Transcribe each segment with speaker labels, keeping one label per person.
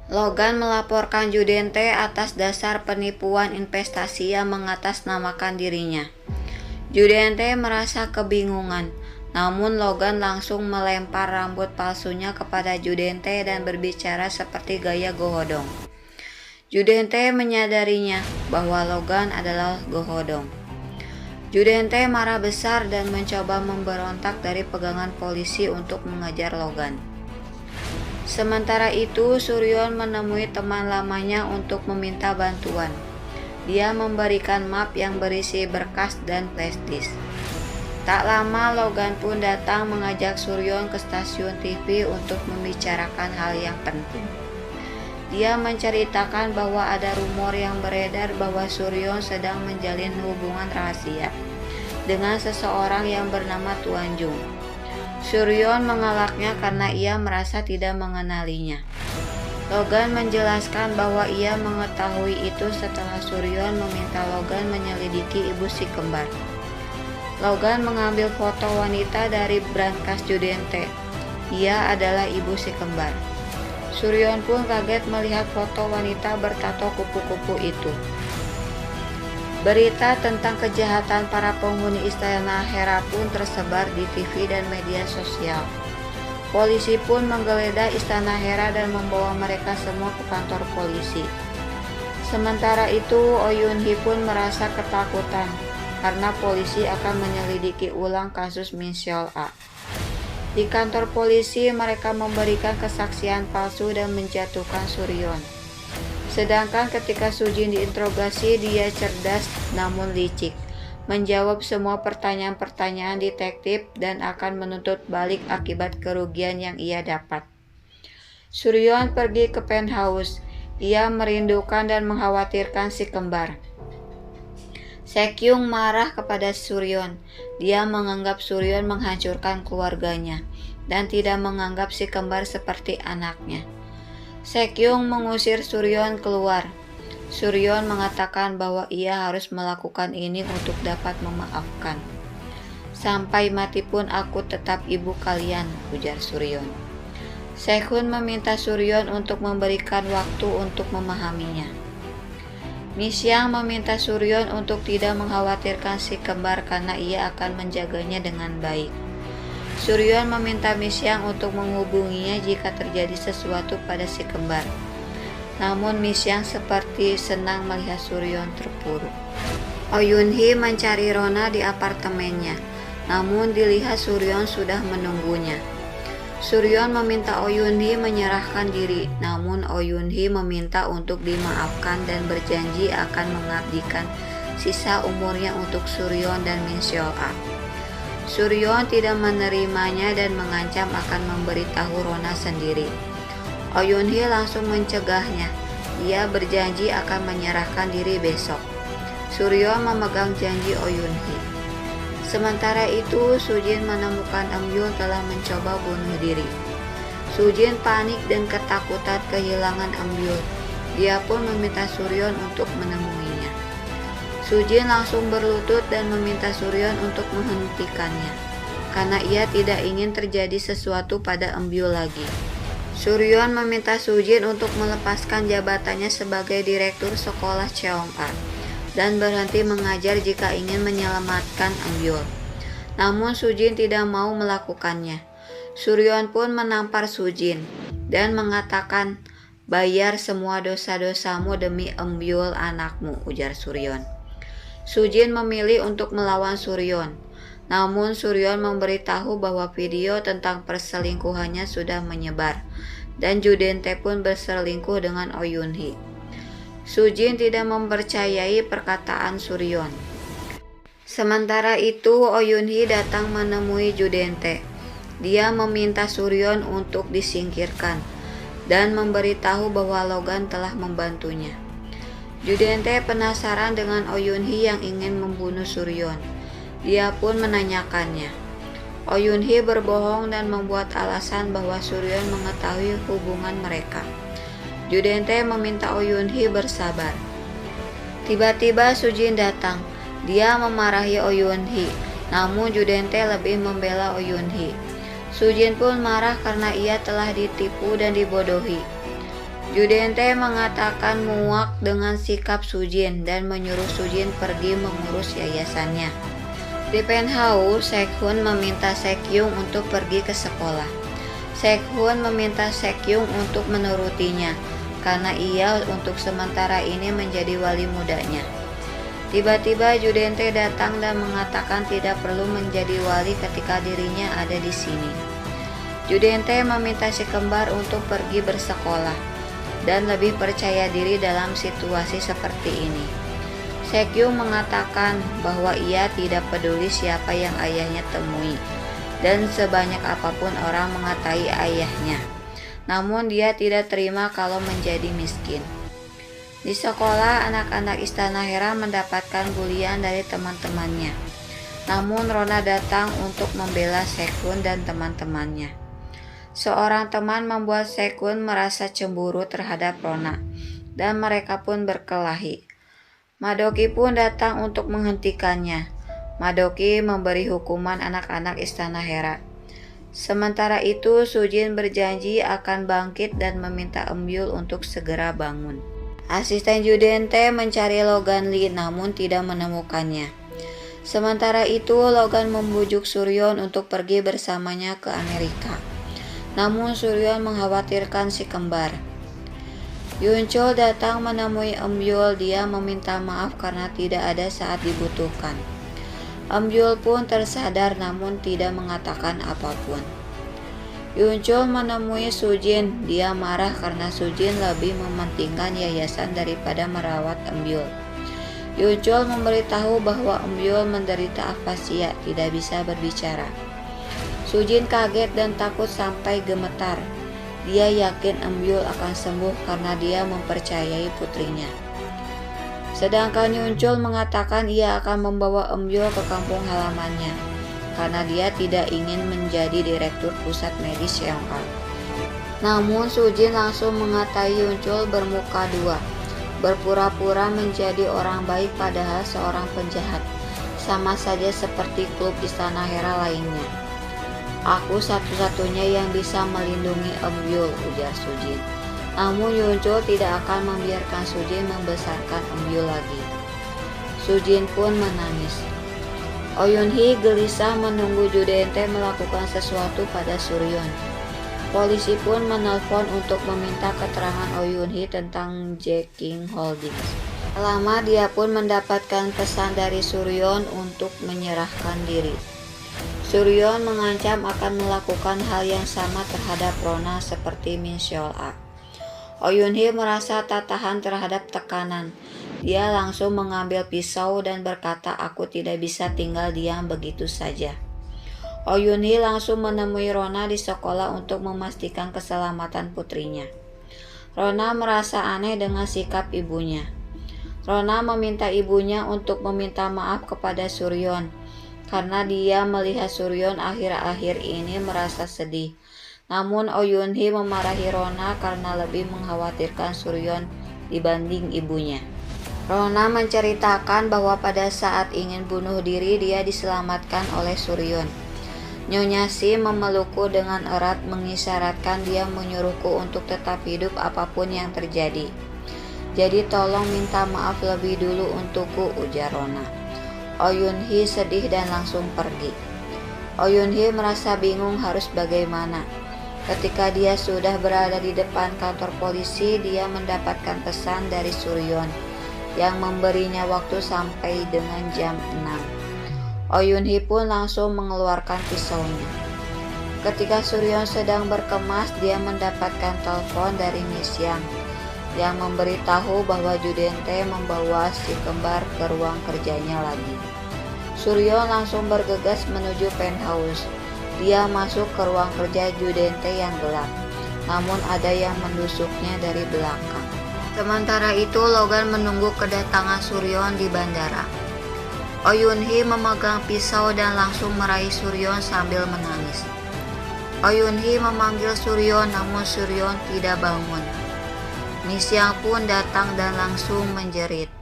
Speaker 1: Logan melaporkan Judente atas dasar penipuan investasi yang mengatasnamakan dirinya. Judente merasa kebingungan, namun Logan langsung melempar rambut palsunya kepada Judente dan berbicara seperti gaya Gohodong. Judente menyadarinya bahwa Logan adalah Gohodong. Judente marah besar dan mencoba memberontak dari pegangan polisi untuk mengejar Logan. Sementara itu, Suryon menemui teman lamanya untuk meminta bantuan. Dia memberikan map yang berisi berkas dan flashdisk. Tak lama, Logan pun datang mengajak Suryon ke stasiun TV untuk membicarakan hal yang penting. Dia menceritakan bahwa ada rumor yang beredar bahwa Suryon sedang menjalin hubungan rahasia dengan seseorang yang bernama Tuan Jung. Suryon mengelaknya karena ia merasa tidak mengenalinya. Logan menjelaskan bahwa ia mengetahui itu setelah Suryon meminta Logan menyelidiki ibu si kembar. Logan mengambil foto wanita dari brankas Judente. Ia adalah ibu si kembar. Suryon pun kaget melihat foto wanita bertato kupu-kupu itu. Berita tentang kejahatan para penghuni Istana Hera pun tersebar di TV dan media sosial. Polisi pun menggeledah Istana Hera dan membawa mereka semua ke kantor polisi. Sementara itu, Oh Yun Hee pun merasa ketakutan karena polisi akan menyelidiki ulang kasus Min Seol A. Di kantor polisi, mereka memberikan kesaksian palsu dan menjatuhkan Suryon. Sedangkan ketika Sujin diinterogasi, dia cerdas namun licik, menjawab semua pertanyaan-pertanyaan detektif dan akan menuntut balik akibat kerugian yang ia dapat. Suryon pergi ke penthouse. Ia merindukan dan mengkhawatirkan si kembar. Sekyung marah kepada Suryon. Dia menganggap Suryon menghancurkan keluarganya dan tidak menganggap si kembar seperti anaknya. Sekyung mengusir Suryon keluar. Suryon mengatakan bahwa ia harus melakukan ini untuk dapat memaafkan. Sampai mati pun aku tetap ibu kalian, ujar Suryon. Sehun meminta Suryon untuk memberikan waktu untuk memahaminya. Misyang meminta Suryon untuk tidak mengkhawatirkan si kembar karena ia akan menjaganya dengan baik. Suryon meminta Misyang untuk menghubunginya jika terjadi sesuatu pada si kembar. Namun Misyang seperti senang melihat Suryon terpuruk. Oh Yun Hee mencari Rona di apartemennya, namun dilihat Suryon sudah menunggunya. Suryon meminta Oh Yun Hee menyerahkan diri, namun Oh Yun Hee meminta untuk dimaafkan dan berjanji akan mengabdikan sisa umurnya untuk Suryon dan Min Seol A. Suryon tidak menerimanya dan mengancam akan memberitahu Rona sendiri. Oh Yun Hee langsung mencegahnya. Dia berjanji akan menyerahkan diri besok. Suryon memegang janji Oh Yun Hee. Sementara itu, Sujin menemukan Eun telah mencoba bunuh diri. Sujin panik dan ketakutan kehilangan Eun. Dia pun meminta Suryon untuk menemuinya. Sujin langsung berlutut dan meminta Suryon untuk menghentikannya, karena ia tidak ingin terjadi sesuatu pada Eun lagi. Suryon meminta Sujin untuk melepaskan jabatannya sebagai direktur sekolah Cheongpa dan berhenti mengajar jika ingin menyelamatkan Eun. Namun Sujin tidak mau melakukannya. Suryon pun menampar Sujin dan mengatakan, "Bayar semua dosa-dosamu demi Eun anakmu," ujar Suryon. Sujin memilih untuk melawan Suryon. Namun Suryon memberitahu bahwa video tentang perselingkuhannya sudah menyebar dan Judente pun berselingkuh dengan Oh Yun Hee. Sujin tidak mempercayai perkataan Suryon. Sementara itu, Oh Yun Hee datang menemui Judente. Dia meminta Suryon untuk disingkirkan dan memberitahu bahwa Logan telah membantunya. Judente penasaran dengan Oh Yun Hee yang ingin membunuh Suryon. Dia pun menanyakannya. Oh Yun Hee berbohong dan membuat alasan bahwa Suryon mengetahui hubungan mereka. Judente meminta Oh Yun Hee bersabar. Tiba-tiba Sujin datang. Dia memarahi Oh Yun Hee, namun Judente lebih membela Oh Yun Hee. Sujin pun marah karena ia telah ditipu dan dibodohi. Judente mengatakan muak dengan sikap Sujin dan menyuruh Sujin pergi mengurus yayasannya. Di penthouse, Sekhun meminta Sekyung untuk pergi ke sekolah. Sekhun meminta Sekyung untuk menurutinya karena ia untuk sementara ini menjadi wali mudanya. Tiba-tiba Judente datang dan mengatakan tidak perlu menjadi wali ketika dirinya ada di sini. Judente meminta si kembar untuk pergi bersekolah dan lebih percaya diri dalam situasi seperti ini. Sekyung mengatakan bahwa ia tidak peduli siapa yang ayahnya temui dan sebanyak apapun orang mengatai ayahnya. Namun dia tidak terima kalau menjadi miskin. Di sekolah, anak-anak Istana Hera mendapatkan bulian dari teman-temannya. Namun Rona datang untuk membela Sekhun dan teman-temannya. Seorang teman membuat Sekhun merasa cemburu terhadap Rona dan mereka pun berkelahi. Madoki pun datang untuk menghentikannya. Madoki memberi hukuman anak-anak Istana Hera. Sementara itu, Sujin berjanji akan bangkit dan meminta Embyul untuk segera bangun. Asisten Judente mencari Logan Lee namun tidak menemukannya. Sementara itu, Logan membujuk Suryon untuk pergi bersamanya ke Amerika. Namun Suryon mengkhawatirkan si kembar. Yunchol datang menemui Embyul. Dia meminta maaf karena tidak ada saat dibutuhkan. Embyul pun tersadar namun tidak mengatakan apapun. Yunchol menemui Sujin. Dia marah karena Sujin lebih mementingkan yayasan daripada merawat Embyul. Yunchol memberitahu bahwa Embyul menderita afasia, tidak bisa berbicara. Sujin kaget dan takut sampai gemetar. Dia yakin Embyul akan sembuh karena dia mempercayai putrinya. Sedangkan Yunchol mengatakan ia akan membawa Embyul ke kampung halamannya karena dia tidak ingin menjadi direktur pusat medis Seongal. Namun Sujin langsung mengatai Yunchol bermuka dua, berpura-pura menjadi orang baik padahal seorang penjahat, sama saja seperti klub Istana Hera lainnya. Aku satu-satunya yang bisa melindungi Embyul, ujar Sujin. Namun Yunchol tidak akan membiarkan Sujin membesarkan Embyul lagi. Sujin pun menangis. Oyun-hee gelisah menunggu Judente melakukan sesuatu pada Suryon. Polisi pun menelpon untuk meminta keterangan Oyun-hee tentang Jeking Holdings. Lama dia pun mendapatkan pesan dari Suryon untuk menyerahkan diri. Suryon mengancam akan melakukan hal yang sama terhadap Rona seperti Min Seol-a. Oyun-hee merasa tak tahan terhadap tekanan. Dia langsung mengambil pisau dan berkata, "Aku tidak bisa tinggal diam begitu saja." Oyun-hee langsung menemui Rona di sekolah untuk memastikan keselamatan putrinya. Rona merasa aneh dengan sikap ibunya. Rona meminta ibunya untuk meminta maaf kepada Suryon karena dia melihat Suryon akhir-akhir ini merasa sedih. Namun Oyun-hee memarahi Rona karena lebih mengkhawatirkan Suryon dibanding ibunya. Rona menceritakan bahwa pada saat ingin bunuh diri dia diselamatkan oleh Suryon. Nyonya Si memelukku dengan erat mengisyaratkan dia menyuruhku untuk tetap hidup apapun yang terjadi. Jadi tolong minta maaf lebih dulu untukku, ujar Rona. Oyun-hee sedih dan langsung pergi. Oyun-hee merasa bingung harus bagaimana. Ketika dia sudah berada di depan kantor polisi, dia mendapatkan pesan dari Suryon yang memberinya waktu sampai dengan jam 6. Oyun-hee pun langsung mengeluarkan pisaunya. Ketika Suryon sedang berkemas, dia mendapatkan telepon dari Miss yang memberitahu bahwa Judente membawa si kembar ke ruang kerjanya lagi. Suryon langsung bergegas menuju penthouse. Dia masuk ke ruang kerja Judente yang gelap, namun ada yang menusuknya dari belakang. Sementara itu Logan menunggu kedatangan Suryon di bandara. Oyun-hee memegang pisau dan langsung meraih Suryon sambil menangis. Oyun-hee memanggil Suryon namun Suryon tidak bangun. Miss Yang pun datang dan langsung menjerit.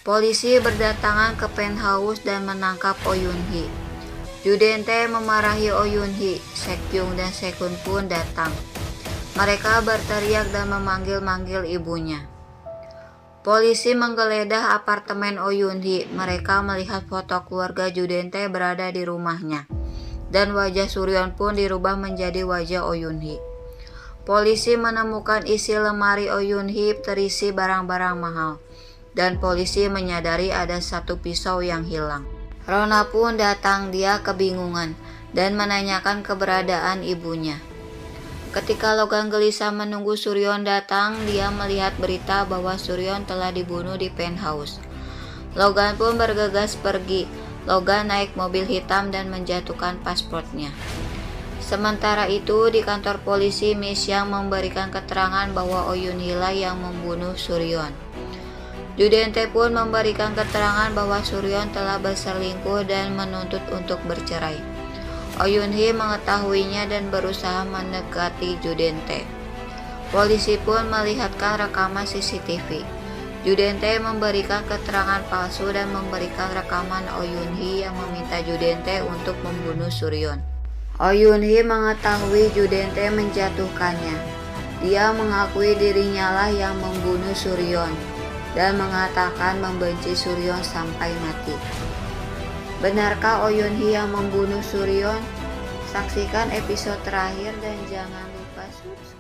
Speaker 1: Polisi berdatangan ke penthouse dan menangkap Oyun-hee. Judente memarahi Oyun-hee. Sekyung dan Sekun pun datang. Mereka berteriak dan memanggil-manggil ibunya. Polisi menggeledah apartemen Oh Yun-hee. Mereka melihat foto keluarga Judente berada di rumahnya. Dan wajah Suryon pun dirubah menjadi wajah Oh Yun-hee. Polisi menemukan isi lemari Oh Yun-hee terisi barang-barang mahal. Dan polisi menyadari ada satu pisau yang hilang. Rona pun datang, dia kebingungan dan menanyakan keberadaan ibunya. Ketika Logan gelisah menunggu Suryon datang, dia melihat berita bahwa Suryon telah dibunuh di penthouse. Logan pun bergegas pergi. Logan naik mobil hitam dan menjatuhkan paspornya. Sementara itu, di kantor polisi, Miss Yang memberikan keterangan bahwa Oh Yun-hee lah yang membunuh Suryon. Judente pun memberikan keterangan bahwa Suryon telah berselingkuh dan menuntut untuk bercerai. Oh Yun-hee mengetahuinya dan berusaha mendekati Judente. Polisi pun melihatkan rekaman CCTV. Judente memberikan keterangan palsu dan memberikan rekaman Oh Yun-hee yang meminta Judente untuk membunuh Suryon. Oh Yun-hee mengetahui Judente menjatuhkannya. Dia mengakui dirinya lah yang membunuh Suryon dan mengatakan membenci Suryon sampai mati. Benarkah Oh Yun-hee yang membunuh Suryon? Saksikan episode terakhir dan jangan lupa subscribe.